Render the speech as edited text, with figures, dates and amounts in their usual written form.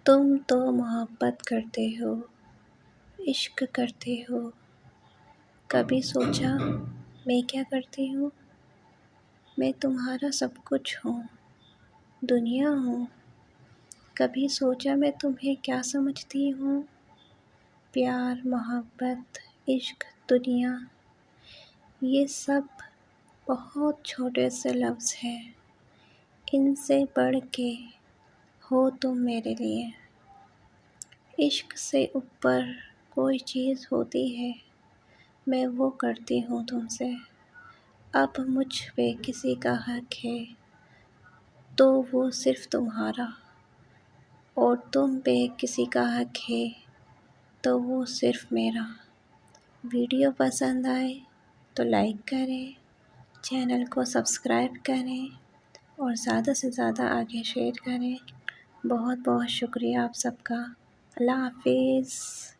تم تو محبت کرتے ہو، عشق کرتے ہو، کبھی سوچا میں کیا کرتی ہوں؟ میں تمہارا سب کچھ ہوں، دنیا ہوں۔ کبھی سوچا میں تمہیں کیا سمجھتی ہوں؟ پیار، محبت، عشق، دنیا، یہ سب بہت چھوٹے سے لفظ ہیں، ان سے بڑھ کے ہو تم میرے لیے۔ عشق سے اوپر کوئی چیز ہوتی ہے، میں وہ کرتی ہوں تم سے۔ اب مجھ پہ کسی کا حق ہے تو وہ صرف تمہارا، اور تم پہ کسی کا حق ہے تو وہ صرف میرا۔ ویڈیو پسند آئے تو لائک کریں، چینل کو سبسکرائب کریں اور زیادہ سے زیادہ آگے شیئر کریں۔ بہت بہت شکریہ آپ سب کا۔ اللہ حافظ۔